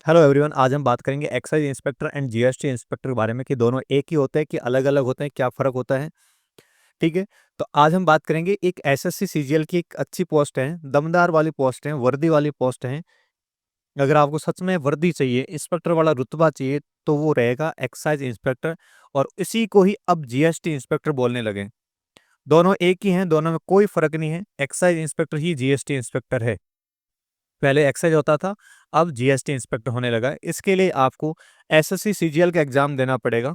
Hello everyone, आज हम बात करेंगे excise inspector and GST inspector के बारे में कि दोनों एक ही होते हैं कि अलग अलग होते हैं, क्या फ़र्क होता है। ठीक है। तो आज हम बात करेंगे एक एसएससी सीजीएल की एक अच्छी पोस्ट है, दमदार वाली पोस्ट है, वर्दी वाली पोस्ट है। अगर आपको सच में वर्दी चाहिए, इंस्पेक्टर वाला रुतबा चाहिए, तो वो रहेगा एक्साइज इंस्पेक्टर। और इसी को ही अब जीएसटी इंस्पेक्टर बोलने लगे। दोनों एक ही हैं, दोनों में कोई फर्क नहीं है। एक्साइज इंस्पेक्टर ही जीएसटी इंस्पेक्टर है। पहले एक्साइज होता था, अब जीएसटी इंस्पेक्टर होने लगा है। इसके लिए आपको एसएससी सीजीएल का एग्जाम देना पड़ेगा।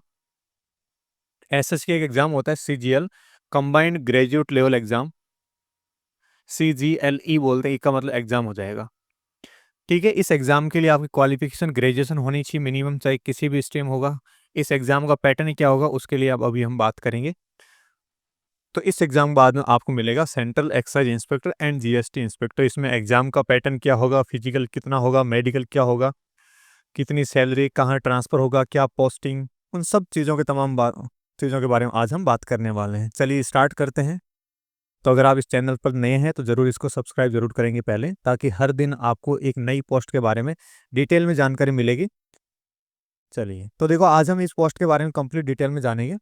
एसएससी का एक एग्जाम होता है CGL, combined graduate level exam, CGLE बोलते हैं। इसका मतलब एग्जाम हो जाएगा। ठीक है। इस एग्जाम के लिए आपकी क्वालिफिकेशन ग्रेजुएशन होनी चाहिए मिनिमम, चाहे किसी भी स्ट्रीम होगा। इस एग्जाम का पैटर्न क्या होगा उसके लिए अब अभी हम बात करेंगे। तो इस एग्जाम के बाद में आपको मिलेगा central excise inspector and GST inspector. इसमें एग्जाम का पैटर्न क्या होगा, फिजिकल कितना होगा, मेडिकल क्या होगा, कितनी सैलरी, कहाँ ट्रांसफ़र होगा, क्या पोस्टिंग, उन सब चीज़ों के तमाम चीज़ों के बारे में आज हम बात करने वाले हैं। चलिए स्टार्ट करते हैं। तो अगर आप इस चैनल पर नए हैं तो ज़रूर इसको सब्सक्राइब ज़रूर करेंगे पहले, ताकि हर दिन आपको एक नई पोस्ट के बारे में डिटेल में जानकारी मिलेगी। चलिए, तो देखो आज हम इस पोस्ट के बारे में कंप्लीट डिटेल में जानेंगे।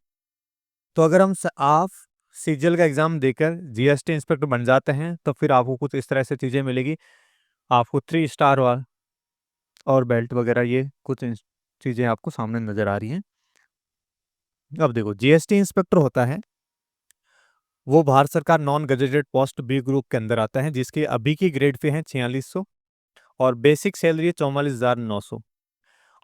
तो अगर आप सीजीएल का एग्ज़ाम देकर जीएसटी इंस्पेक्टर बन जाते हैं तो फिर आपको कुछ इस तरह से चीज़ें मिलेगी। आपको 3 स्टार और बेल्ट वगैरह, ये कुछ चीज़ें आपको सामने नज़र आ रही हैं। अब देखो, जीएसटी इंस्पेक्टर होता है वो भारत सरकार non gazetted post B group के अंदर आता है, जिसकी अभी की ग्रेड पे है 4600 और बेसिक सैलरी है 44,900।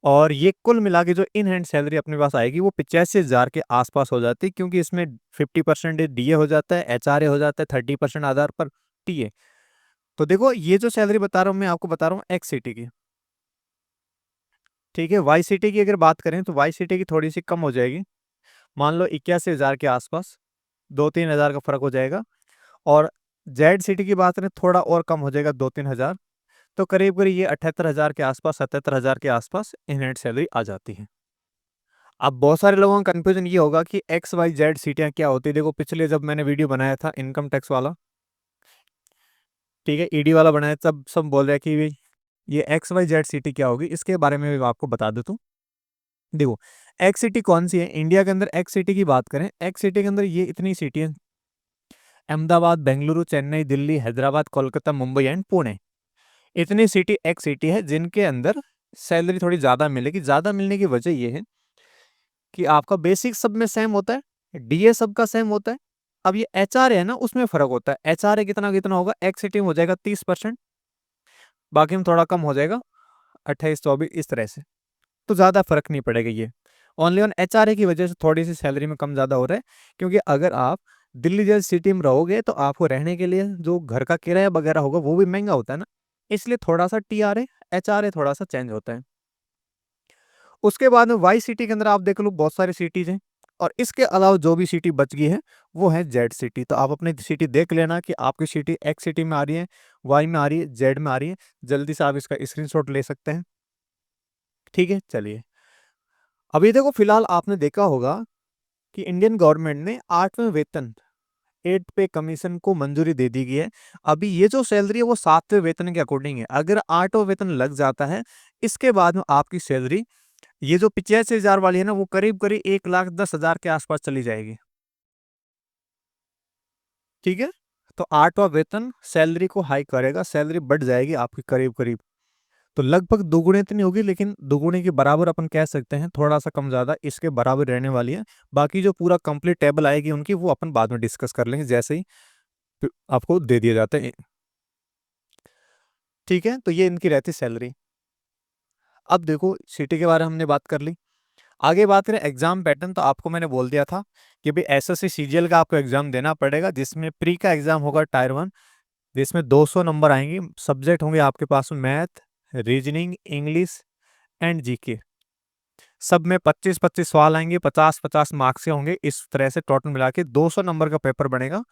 और ये कुल मिला के जो इन हैंड सैलरी अपने पास आएगी वो 85,000 के आसपास हो जाती है, क्योंकि इसमें 50% डीए हो जाता है, एचआरए हो जाता है, 30% आधार पर टीए। तो देखो, ये जो सैलरी बता रहा हूँ मैं आपको बता रहा हूँ एक्स सिटी की। ठीक है। वाई सिटी की अगर बात करें तो वाई सिटी की थोड़ी सी कम हो जाएगी, मान लो 81,000 के आसपास, 2-3 हज़ार का फर्क हो जाएगा। और जेड सिटी की बात करें थोड़ा और कम हो जाएगा, 2-3 हज़ार। तो करीब करीब ये 78,000 के आसपास, 77,000 के आसपास इन हैंड सैलरी आ जाती है। अब बहुत सारे लोगों का कंफ्यूजन ये होगा कि एक्स वाई जेड सीटियाँ क्या होती है। देखो, पिछले जब मैंने वीडियो बनाया था इनकम टैक्स वाला, ठीक है, ईडी वाला बनाया, तब सब बोल रहे हैं कि ये एक्स वाई जेड सिटी क्या होगी। इसके बारे में भी आपको बता देता हूँ। देखो, एक्स सिटी कौन सी है इंडिया के अंदर। एक्स सिटी की बात करें, एक्स सिटी के अंदर ये इतनी सिटी है: अहमदाबाद, बेंगलुरु, चेन्नई, दिल्ली, हैदराबाद, कोलकाता, मुंबई एंड पुणे। इतनी सिटी एक्स सिटी है जिनके अंदर सैलरी थोड़ी ज़्यादा मिलेगी। ज़्यादा मिलने की वजह ये है कि आपका बेसिक सब में सेम होता है, डीए सबका सेम होता है। अब ये एचआरए है ना, उसमें फर्क होता है। एचआरए कितना कितना होगा, एक्स सिटी में हो जाएगा 30%, बाकी में थोड़ा कम हो जाएगा 28-24 इस तरह से। तो ज़्यादा फर्क नहीं पड़ेगा। ये ओनली ऑन एचआरए की वजह से थोड़ी सी सैलरी में कम ज़्यादा हो रहा है, क्योंकि अगर आप दिल्ली जैसी सिटी में रहोगे तो आपको रहने के लिए जो घर का किराया वगैरह होगा वो भी महंगा होता है ना, इसलिए थोड़ा सा टीआरए एचआरए थोड़ा सा चेंज होता है। उसके बाद में वाई सिटी के अंदर आप देख लो बहुत सारी सिटीज हैं, और इसके अलावा जो भी सिटी बच गई है वो है जेड सिटी। तो आप अपनी सिटी देख लेना कि आपकी सिटी एक्स सिटी में आ रही है, वाई में आ रही है, जेड में आ रही है। जल्दी से आप इसका स्क्रीनशॉट ले सकते हैं। ठीक है। चलिए, अभी देखो, फिलहाल आपने देखा होगा कि इंडियन गवर्नमेंट ने 8वें वेतन, 8 पे कमीशन को मंजूरी दे दी गई है। अभी ये जो सैलरी है वो 7वें वेतन के अकॉर्डिंग है। अगर 8वां वेतन लग जाता है, इसके बाद में आपकी सैलरी ये जो 85,000 वाली है ना, वो करीब करीब 1,10,000 के आसपास चली जाएगी। ठीक है। तो 8वां वेतन सैलरी को हाई करेगा, सैलरी बढ़ जाएगी आपकी करीब करीब। तो लगभग दोगुने तो नहीं होगी, लेकिन दोगुने के बराबर अपन कह सकते हैं, थोड़ा सा कम ज़्यादा इसके बराबर रहने वाली है। बाकी जो पूरा कंप्लीट टेबल आएगी उनकी, वो अपन बाद में डिस्कस कर लेंगे जैसे ही आपको दे दिया जाता है। ठीक है। तो ये इनकी रहती सैलरी। अब देखो, सिटी के बारे में हमने बात कर ली। आगे बात करें एग्जाम पैटर्न, तो आपको मैंने बोल दिया था कि भाई एसएससी सीजीएल का आपको एग्जाम देना पड़ेगा, जिसमें प्री का एग्जाम होगा टायर 1, जिसमें 200 नंबर आएंगे। सब्जेक्ट होंगे आपके पास math, reasoning, English and GK. सब में 25-25 सवाल आएंगे, 50-50 मार्क्स के होंगे। इस तरह से टोटल मिला के 200 नंबर का पेपर बनेगा।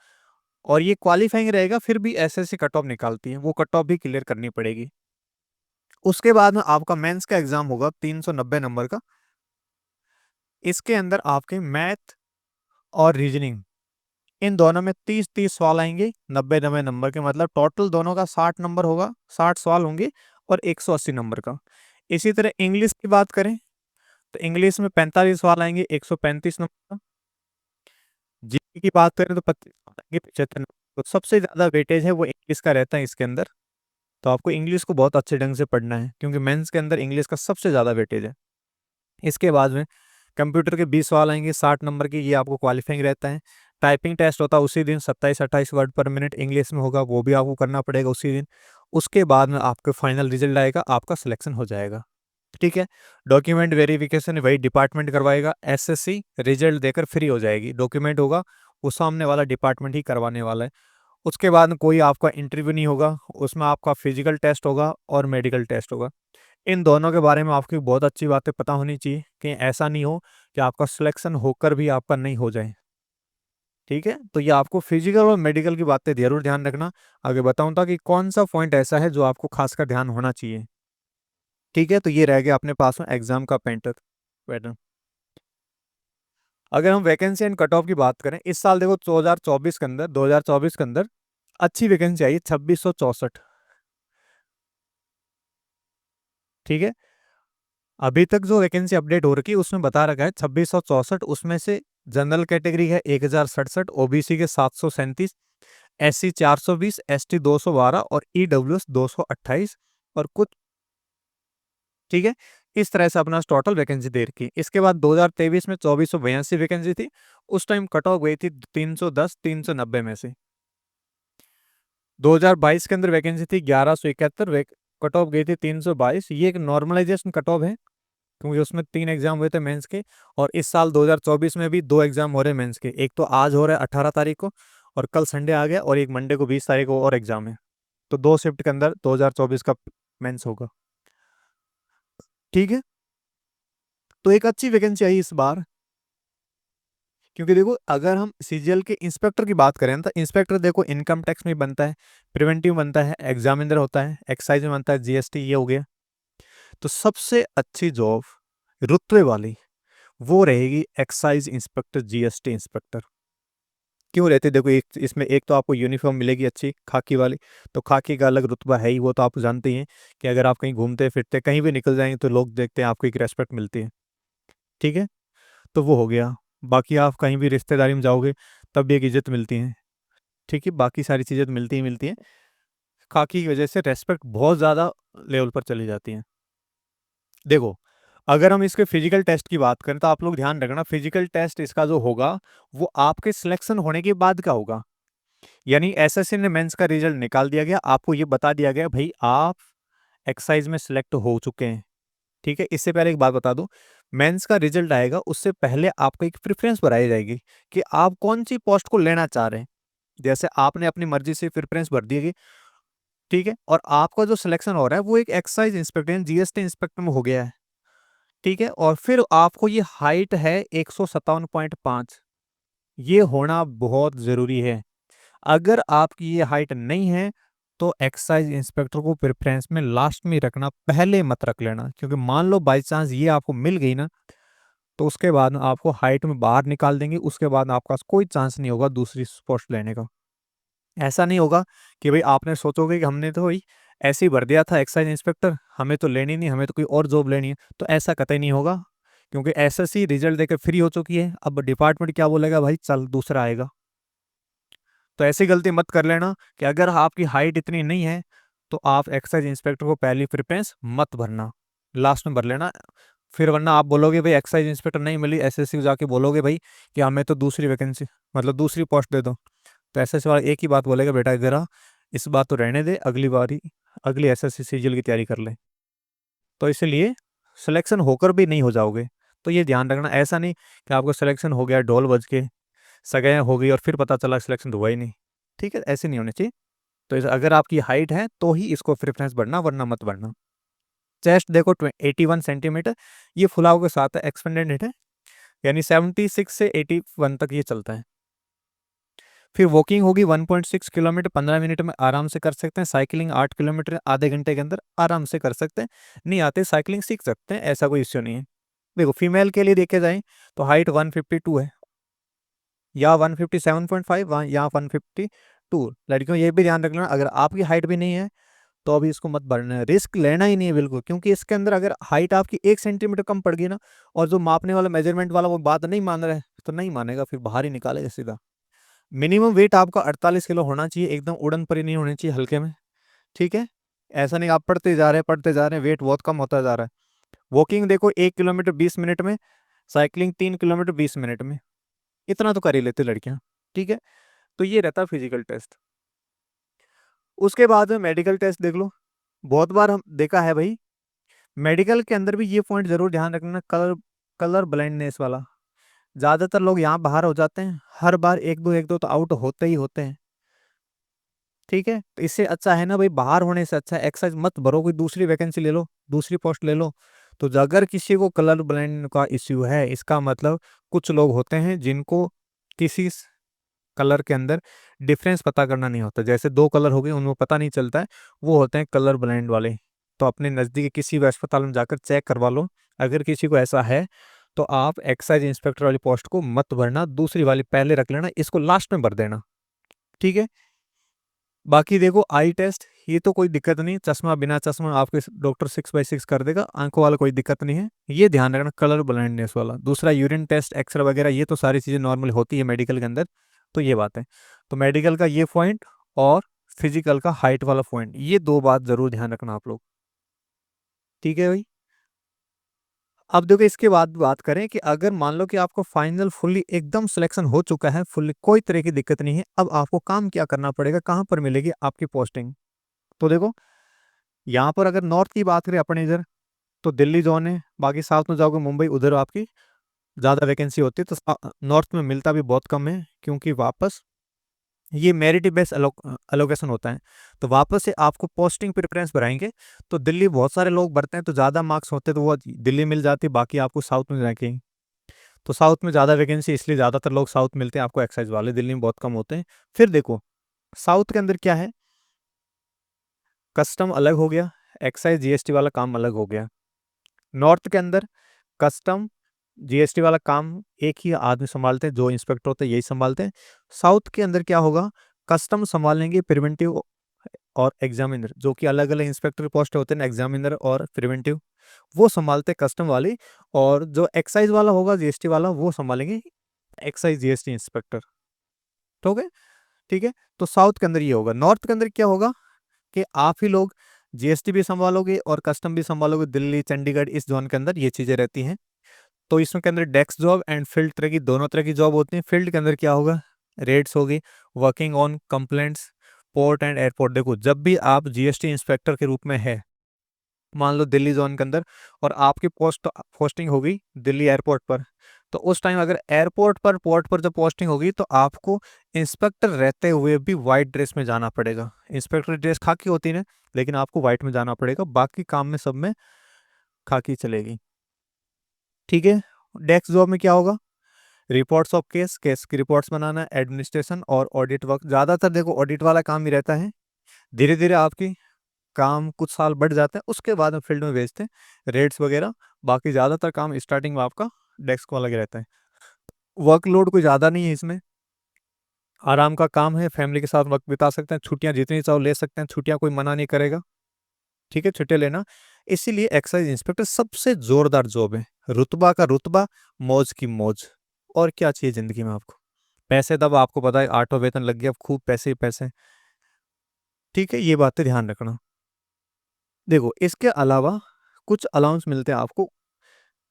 और ये क्वालिफाइंग रहेगा, फिर भी एसएससी कट ऑफ निकालती है, वो कट ऑफ भी क्लियर करनी पड़ेगी। उसके बाद में आपका मेंस का एग्जाम होगा 390 नंबर का। इसके अंदर आपके मैथ और रीजनिंग, इन दोनों में 30-30 सवाल आएंगे, 90-90 नंबर के। मतलब टोटल दोनों का 60 नंबर होगा, 60 सवाल होंगे और 180 नंबर का। इसी तरह इंग्लिश की बात करें तो इंग्लिश में 45 सवाल आएंगे 135 नंबर का। जीके की बात करें तो 25 सवाल आएंगे 75 नंबर। तो सबसे ज़्यादा वेटेज है वो इंग्लिश का रहता है इसके अंदर। तो आपको इंग्लिश को बहुत अच्छे ढंग से पढ़ना है क्योंकि मेंस के अंदर इंग्लिश का सबसे ज़्यादा वेटेज है। इसके बाद में कंप्यूटर के 20 सवाल आएंगे 60 नंबर की, ये आपको क्वालिफाइंग रहता है। टाइपिंग टेस्ट होता है उसी दिन 27-28 वर्ड पर मिनट इंग्लिश में होगा, वो भी आपको करना पड़ेगा उसी दिन। उसके बाद में आपका फाइनल रिजल्ट आएगा, आपका सिलेक्शन हो जाएगा। ठीक है। डॉक्यूमेंट वेरिफिकेशन वही डिपार्टमेंट करवाएगा, एसएससी रिजल्ट देकर फ्री हो जाएगी। डॉक्यूमेंट होगा वो सामने वाला डिपार्टमेंट ही करवाने वाला है। उसके बाद में कोई आपका इंटरव्यू नहीं होगा, उसमें आपका फिजिकल टेस्ट होगा और मेडिकल टेस्ट होगा। इन दोनों के बारे में आपकी बहुत अच्छी बातें पता होनी चाहिए कि ऐसा नहीं हो कि आपका सिलेक्शन होकर भी आपका नहीं हो जाए। ठीक है, तो ये आपको फिजिकल और मेडिकल की बातें जरूर ध्यान रखना। आगे बताऊं था कि कौन सा पॉइंट ऐसा है जो आपको खासकर ध्यान होना चाहिए। ठीक है, तो ये रह गया अपने पास में एग्जाम का पैटर्न। अगर हम वैकेंसी एंड कट ऑफ की बात करें, इस साल देखो 2024 के अंदर अच्छी वैकेंसी आई है 2664। ठीक है, अभी तक जो वैकेंसी अपडेट हो रखी है उसमें बता रखा है 2664, उसमें से जनरल कैटेगरी है 1067, ओबीसी के 737, एससी 420, एसटी 212 और ईडब्ल्यूएस 228 और कुछ। ठीक है, इस तरह से अपना टोटल वैकेंसी दे रखी। इसके बाद 2023 में 2482 वैकेंसी थी, उस टाइम कट ऑफ गई थी 310 390 में से। 2022 के अंदर वैकेंसी थी 1171, कट ऑफ गई थी 322। ये एक नॉर्मलाइजेशन कट ऑफ है क्योंकि उसमें 3 एग्जाम हुए थे मेंस के। और इस साल 2024 में भी 2 एग्जाम हो रहे हैं मेंस के, एक तो आज हो रहा है 18 तारीख को और कल संडे आ गया, और एक मंडे को 20 तारीख को और एग्जाम है। तो 2 शिफ्ट के अंदर 2024 का मेंस होगा। ठीक है, तो एक अच्छी वैकेंसी आई इस बार। क्योंकि देखो अगर हम सीजीएल के इंस्पेक्टर की बात करें ना, तो इंस्पेक्टर देखो इनकम टैक्स में बनता है, प्रिवेंटिव बनता है, एग्जामिनर होता है, एक्साइज में बनता है, जीएसटी, ये हो गया। तो सबसे अच्छी जॉब रुतबे वाली वो रहेगी एक्साइज इंस्पेक्टर, जीएसटी इंस्पेक्टर। क्यों रहते, देखो एक इसमें एक तो आपको यूनिफॉर्म मिलेगी अच्छी खाकी वाली, तो खाकी का अलग रुतबा है ही, वो तो आप जानते ही हैं कि अगर आप कहीं घूमते फिरते कहीं भी निकल जाएंगे तो लोग देखते हैं, आपको एक रेस्पेक्ट मिलती है। ठीक है, तो वो हो गया। बाकी आप कहीं भी रिश्तेदारी में जाओगे तब भी एक इज्जत मिलती है। ठीक है, बाकी सारी चीज़ें तो मिलती ही मिलती हैं, खाकी की वजह से रेस्पेक्ट बहुत ज़्यादा लेवल पर चली जाती हैं। देखो अगर हम इसके फिजिकल टेस्ट की बात करें तो आप लोग ध्यान रखना, फिजिकल टेस्ट इसका जो होगा वो आपके सिलेक्शन होने के बाद का होगा। यानी एसएससी ने मेंस का रिजल्ट निकाल दिया गया, आपको ये बता दिया गया भाई आप एक्साइज में सिलेक्ट हो चुके हैं। ठीक है, इससे पहले एक बात बता दूं, मेंस का रिजल्ट आएगा उससे पहले आपको एक प्रेफरेंस बनाई जाएगी कि आप कौन सी पोस्ट को लेना चाह रहे हैं। जैसे आपने अपनी मर्जी से प्रेफरेंस भर दी है, ठीक है, और आपका जो सिलेक्शन हो रहा है वो एक एक्साइज इंस्पेक्टर जीएसटी इंस्पेक्टर में हो गया है। ठीक है, और फिर आपको ये हाइट है 157.5, ये होना बहुत जरूरी है। अगर आपकी ये हाइट नहीं है तो एक्साइज इंस्पेक्टर को प्रेफरेंस में लास्ट में रखना, पहले मत रख लेना, क्योंकि मान लो बाई चांस ये आपको मिल गई ना, तो उसके बाद आपको हाइट में बाहर निकाल देंगे, उसके बाद आपका कोई चांस नहीं होगा दूसरी पोस्ट लेने का। ऐसा नहीं होगा कि भाई आपने सोचोगे कि हमने तो भाई ऐसे ही भर दिया था एक्साइज इंस्पेक्टर, हमें तो लेनी नहीं, हमें तो कोई और जॉब लेनी है, तो ऐसा कतई नहीं होगा। क्योंकि एसएससी रिजल्ट देकर फ्री हो चुकी है, अब डिपार्टमेंट क्या बोलेगा, भाई चल दूसरा आएगा। तो ऐसी गलती मत कर लेना कि अगर आपकी हाइट इतनी नहीं है तो आप एक्साइज इंस्पेक्टर को पहली प्रेफरेंस मत भरना, लास्ट में भर लेना। फिर वरना आप बोलोगे भाई एक्साइज इंस्पेक्टर नहीं मिली, एसएससी जाके बोलोगे भाई कि हमें तो दूसरी वैकेंसी मतलब दूसरी पोस्ट दे दो, तो एसएससी वाला एक ही बात बोलेगा, बेटा जरा इस बात तो रहने दे, अगली बारी अगली एसएससी सीजीएल की तैयारी कर ले। तो इसलिए सिलेक्शन होकर भी नहीं हो जाओगे। तो ये ध्यान रखना, ऐसा नहीं कि आपको सिलेक्शन हो गया ढोल बज के सगाई हो गई और फिर पता चला सिलेक्शन तो हुआ ही नहीं। ठीक है, ऐसे नहीं होने चाहिए। तो अगर आपकी हाइट है तो ही इसको प्रेफरेंस बढ़ना, वरना मत बढ़ना। चेस्ट देखो 81 सेंटीमीटर, ये फुलाव के साथ है, एक्सपेंडेड हिट है, यानी 76 से 81 तक ये चलता है। फिर वॉकिंग होगी 1.6 किलोमीटर 15 मिनट में आराम से कर सकते हैं, साइकिलिंग 8 किलोमीटर आधे घंटे के अंदर आराम से कर सकते हैं। नहीं आते साइकिलिंग सीख सकते हैं, ऐसा कोई इश्यू नहीं है। देखो फीमेल के लिए देखे जाए तो हाइट 152 है, या 157.5 या 152। लड़कियों ये भी ध्यान रखना, अगर आपकी हाइट भी नहीं है तो अभी इसको मत भरना है, रिस्क लेना ही नहीं है बिल्कुल, क्योंकि इसके अंदर अगर हाइट आपकी 1 सेंटीमीटर कम पड़ गई ना, और जो मापने वाला मेजरमेंट वाला वो बात नहीं मान रहा है, तो नहीं मानेगा, फिर बाहर ही निकालेगा सीधा। मिनिमम वेट आपका 48 किलो होना चाहिए, एकदम उड़न पर ही नहीं होनी चाहिए, हल्के में। ठीक है, ऐसा नहीं आप पढ़ते जा रहे हैं वेट बहुत कम होता जा रहा है। वॉकिंग देखो 1 किलोमीटर 20 मिनट में, साइकिलिंग 3 किलोमीटर 20 मिनट में, इतना तो कर ही लेते लड़कियां। ठीक है, तो ये रहता फिजिकल टेस्ट। उसके बाद में मेडिकल टेस्ट देख लो। बहुत बार हम देखा है भाई, मेडिकल के अंदर भी ये पॉइंट जरूर ध्यान रखना, कलर कलर ब्लाइंडनेस वाला। ज्यादातर लोग यहाँ बाहर हो जाते हैं, हर बार एक दो तो आउट होते ही होते हैं। ठीक है, तो इससे अच्छा है ना भाई, बाहर होने से अच्छा एक्सरसाइज मत भरो, कोई दूसरी वैकेंसी ले लो, दूसरी पोस्ट ले लो। तो अगर किसी को कलर ब्लाइंड का इश्यू है, इसका मतलब कुछ लोग होते हैं जिनको किसी कलर के अंदर डिफरेंस पता करना नहीं होता, जैसे दो कलर हो गए उनमें पता नहीं चलता है, वो होते हैं कलर ब्लाइंड वाले। तो अपने नज़दीक किसी भी अस्पताल में जाकर चेक करवा लो। अगर किसी को ऐसा है तो आप एक्साइज इंस्पेक्टर वाली पोस्ट को मत भरना, दूसरी वाली पहले रख लेना, इसको लास्ट में भर देना। ठीक है, बाकी देखो आई टेस्ट, ये तो कोई दिक्कत नहीं, चश्मा बिना चश्मा आपके डॉक्टर 6/6 कर देगा, आंखों वाला कोई दिक्कत नहीं है, ये ध्यान रखना कलर ब्लाइंडनेस वाला। दूसरा यूरिन टेस्ट, एक्सरे वगैरह, ये तो सारी चीज़ें नॉर्मल होती है मेडिकल के अंदर, तो ये बात है। तो मेडिकल का ये पॉइंट और फिजिकल का हाइट वाला पॉइंट, ये दो बात जरूर ध्यान रखना आप लोग। ठीक है भाई, अब देखो इसके बाद बात करें कि अगर मान लो कि आपको फाइनल फुल्ली एकदम सिलेक्शन हो चुका है, फुल्ली कोई तरह की दिक्कत नहीं है, अब आपको काम क्या करना पड़ेगा, कहाँ पर मिलेगी आपकी पोस्टिंग। तो देखो यहाँ पर अगर नॉर्थ की बात करें अपने इधर, तो दिल्ली जोन है, बाकी साउथ में जाओगे मुंबई, उधर आपकी ज़्यादा वैकेंसी होती है। तो नॉर्थ में मिलता भी बहुत कम है, क्योंकि वापस ये मेरिट बेस्ड अलोकेशन होता है, तो वापस से आपको पोस्टिंग प्रेफरेंस बढ़ाएंगे। तो दिल्ली बहुत सारे लोग भरते हैं, तो ज़्यादा मार्क्स होते हैं तो वो दिल्ली मिल जाती है, बाकी आपको साउथ में जाके। तो साउथ में ज़्यादा वैकेंसी, इसलिए ज़्यादातर लोग साउथ मिलते हैं आपको, एक्साइज वाले दिल्ली में बहुत कम होते हैं। फिर देखो साउथ के अंदर क्या है, कस्टम अलग हो गया, एक्साइज जीएसटी वाला काम अलग हो गया। नॉर्थ के अंदर कस्टम जीएसटी वाला काम एक ही आदमी संभालते हैं, जो इंस्पेक्टर होते हैं यही संभालते हैं। साउथ के अंदर क्या होगा, कस्टम संभालेंगे प्रिवेंटिव और एग्जामिनर, जो कि अलग अलग इंस्पेक्टर पोस्ट होते हैं, एग्जामिनर और प्रिवेंटिव, वो संभालते हैं कस्टम वाले। और जो एक्साइज वाला होगा जीएसटी वाला, वो संभालेंगे एक्साइज जीएसटी इंस्पेक्टर। ठीक है, ठीक है। तो साउथ के अंदर ये होगा। नॉर्थ के अंदर क्या होगा कि आप ही लोग जीएसटी भी संभालोगे और कस्टम भी संभालोगे, दिल्ली चंडीगढ़ इस जोन के अंदर ये चीज़ें रहती हैं। तो इसमें के अंदर डेस्क जॉब एंड फील्ड तरह की, दोनों तरह की जॉब होती हैं। फील्ड के अंदर क्या होगा, रेड्स होगी, working on complaints, port and airport. देखो जब भी आप जीएसटी इंस्पेक्टर के रूप में है, मान लो दिल्ली जोन के अंदर, और आपकी पोस्टिंग होगी दिल्ली एयरपोर्ट पर, तो उस टाइम अगर एयरपोर्ट पर पोर्ट पर जब पोस्टिंग होगी, तो आपको इंस्पेक्टर रहते हुए भी वाइट ड्रेस में जाना पड़ेगा। इंस्पेक्टर ड्रेस खाकी होती है, लेकिन आपको वाइट में जाना पड़ेगा, बाकी काम में सब में खाकी चलेगी। ठीक है, डेस्क जॉब में क्या होगा, रिपोर्ट्स ऑफ केस, केस की रिपोर्ट्स बनाना, एडमिनिस्ट्रेशन और ऑडिट वर्क। ज़्यादातर देखो ऑडिट वाला काम ही रहता है। धीरे धीरे आपकी काम कुछ साल बढ़ जाता है, उसके बाद हम फील्ड में भेजते हैं रेट्स वगैरह। बाकी ज़्यादातर काम स्टार्टिंग में आपका डेस्क वाला ही रहता है। वर्कलोड कोई ज़्यादा नहीं है इसमें, आराम का काम है, फैमिली के साथ वक्त बिता सकते हैं, छुट्टियां जितनी चाहो ले सकते हैं, छुट्टियां कोई मना नहीं करेगा। ठीक है, छुट्टियां लेना। इसीलिए एक्साइज इंस्पेक्टर सबसे जोरदार जॉब है, रुतबा का रुतबा, मौज की मौज। और क्या चाहिए जिंदगी में आपको, पैसे तब आपको पता है, आठों वेतन लग गया, अब खूब पैसे ही पैसे। ठीक है, ये बातें ध्यान रखना। देखो इसके अलावा कुछ अलाउंस मिलते हैं आपको,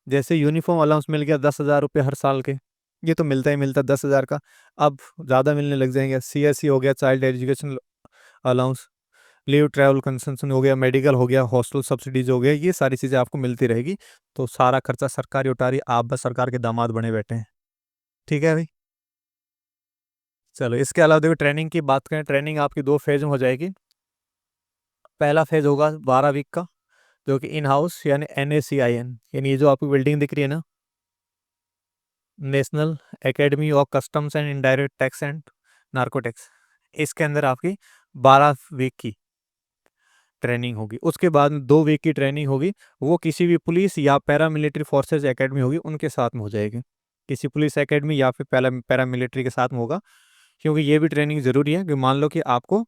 जैसे यूनिफॉर्म अलाउंस मिल गया 10,000 रुपये हर साल के, ये तो मिलता ही मिलता 10,000 का। अब ज़्यादा मिलने लग जाएंगे, सीएससी हो गया, child education allowance, leave travel concession हो गया, मेडिकल हो गया, हॉस्टल सब्सिडीज हो गया, ये सारी चीज़ें आपको मिलती रहेगी। तो सारा खर्चा सरकारी उतारी, आप बस सरकार के दामाद बने बैठे हैं। ठीक है भाई, चलो इसके अलावा देखो ट्रेनिंग की बात करें, ट्रेनिंग आपकी 2 फेज में हो जाएगी। पहला फेज होगा 12 वीक का, जो कि इन हाउस यानी NACIN, यानी ये जो आपकी बिल्डिंग दिख रही है ना, national academy of customs and indirect tax and narcotics, इसके अंदर आपकी 12 वीक की ट्रेनिंग होगी। उसके बाद 2 वीक की ट्रेनिंग होगी, वो किसी भी पुलिस या पैरामिलिट्री फोर्सेज एकेडमी होगी उनके साथ में हो जाएगी, किसी पुलिस एकेडमी या फिर पैरामिलिट्री के साथ में होगा। क्योंकि ये भी ट्रेनिंग ज़रूरी है कि मान लो कि आपको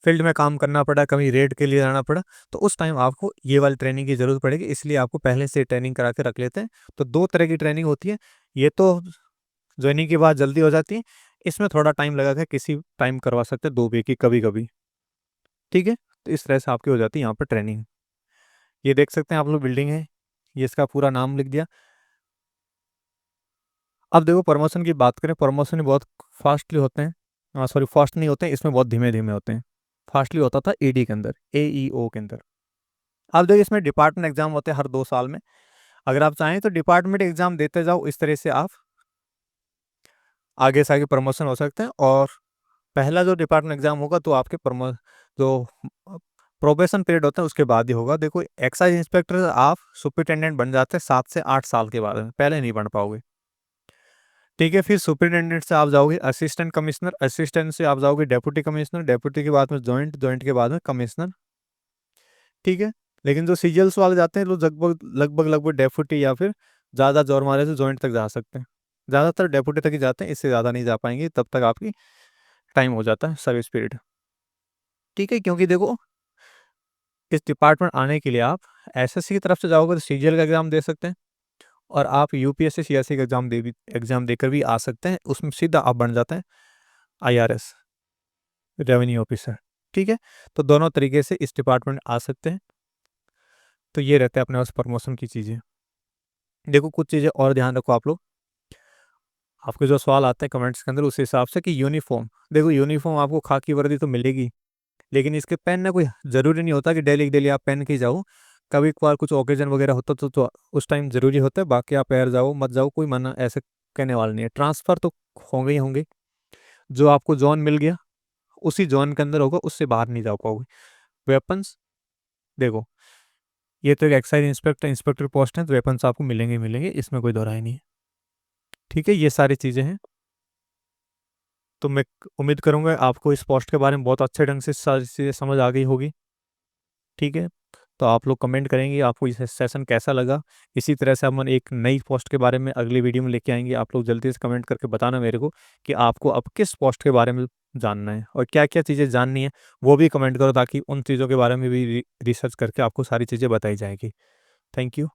फील्ड में काम करना पड़ा, कभी रेड के लिए जाना पड़ा, तो उस टाइम आपको ये वाली ट्रेनिंग की ज़रूरत पड़ेगी, इसलिए आपको पहले से ट्रेनिंग करा के रख लेते हैं। तो 2 तरह की ट्रेनिंग होती है, ये तो जॉइनिंग के बाद जल्दी हो जाती है, इसमें थोड़ा टाइम लगा के किसी टाइम करवा सकते हैं 2 वीक की कभी-कभी, ठीक है? तो इस तरह से आपकी हो जाती है यहाँ पर ट्रेनिंग। ये देख सकते हैं आप लोग बिल्डिंग है, ये इसका पूरा नाम लिख दिया। अब देखो प्रमोशन की बात करें, प्रमोशन बहुत फास्टली होते हैं, सॉरी फास्ट नहीं होते हैं, इसमें बहुत धीमे-धीमे होते हैं। फास्टली होता था ईडी के अंदर, एईओ के अंदर। अब देखिए इसमें डिपार्टमेंट एग्ज़ाम होते हैं हर 2 साल में। अगर आप चाहें तो डिपार्टमेंट एग्ज़ाम देते जाओ, इस तरह से आप आगे से आगे प्रमोशन हो सकते हैं। और पहला जो डिपार्टमेंट एग्ज़ाम होगा तो आपके जो प्रोबेशन पीरियड होता है उसके बाद ही होगा। देखो एक्साइज इंस्पेक्टर आप सुपरिटेंडेंट बन जाते हैं 7 से 8 साल के बाद में, पहले नहीं बन पाओगे। ठीक है, फिर सुपरिटेंडेंट से आप जाओगे असिस्टेंट कमिश्नर, असिस्टेंट से आप जाओगे डेप्यूटी कमिश्नर, डेप्यूटी के बाद में जॉइंट, जॉइंट के बाद में कमिश्नर, ठीक है। लेकिन जो सीजीएल्स वाले जाते हैं वो लगभग डेप्यूटी या फिर ज़्यादा जोर मारे तो जॉइंट तक जा सकते हैं। ज़्यादातर डेप्यूटी तक ही जाते हैं, इससे ज़्यादा नहीं जा पाएंगे, तब तक आपकी टाइम हो जाता है सर्विस पीरियड, ठीक है। क्योंकि देखो इस डिपार्टमेंट आने के लिए आप एसएससी की तरफ से जाओगे तो सीजीएल का एग्ज़ाम दे सकते हैं, और आप यूपीएससी सीएससी का एग्ज़ाम देकर भी आ सकते हैं, उसमें सीधा आप बन जाते हैं आईआरएस, रेवेन्यू ऑफिसर, ठीक है। तो दोनों तरीके से इस डिपार्टमेंट आ सकते हैं। तो ये रहता है अपने पास प्रमोशन की चीज़ें। देखो कुछ चीज़ें और ध्यान रखो आप लोग, आपके जो सवाल आते हैं कमेंट्स के अंदर उस हिसाब से कि यूनिफॉर्म, देखो यूनिफॉर्म आपको खाकी वर्दी तो मिलेगी, लेकिन इसके पहनना कोई ज़रूरी नहीं होता कि डेली डेली आप पहन के ही जाओ। कभी कभार कुछ ओकेजन वगैरह होता तो उस टाइम ज़रूरी होता है, बाकी आप पैर जाओ मत जाओ कोई मना ऐसे कहने वाला नहीं है। ट्रांसफ़र तो होंगे ही होंगे, जो आपको जोन मिल गया उसी जोन के अंदर होगा, उससे बाहर नहीं जा पाओगे। वेपन्स, देखो ये तो एक एक्साइज इंस्पेक्टर इंस्पेक्टर पोस्ट है, तो वेपन्स आपको मिलेंगे ही मिलेंगे, इसमें कोई दो राय नहीं है, ठीक है। ये सारी चीज़ें हैं। तो मैं उम्मीद करूँगा आपको इस पोस्ट के बारे में बहुत अच्छे ढंग से सारी चीज़ें समझ आ गई होगी, ठीक है। तो आप लोग कमेंट करेंगे आपको ये सेशन कैसा लगा। इसी तरह से हम एक नई पोस्ट के बारे में अगली वीडियो में लेके आएंगे। आप लोग जल्दी से कमेंट करके बताना मेरे को कि आपको अब किस पोस्ट के बारे में जानना है और क्या क्या चीज़ें जाननी है, वो भी कमेंट करो ताकि उन चीज़ों के बारे में भी रिसर्च करके आपको सारी चीज़ें बताई जाएगी। Thank you.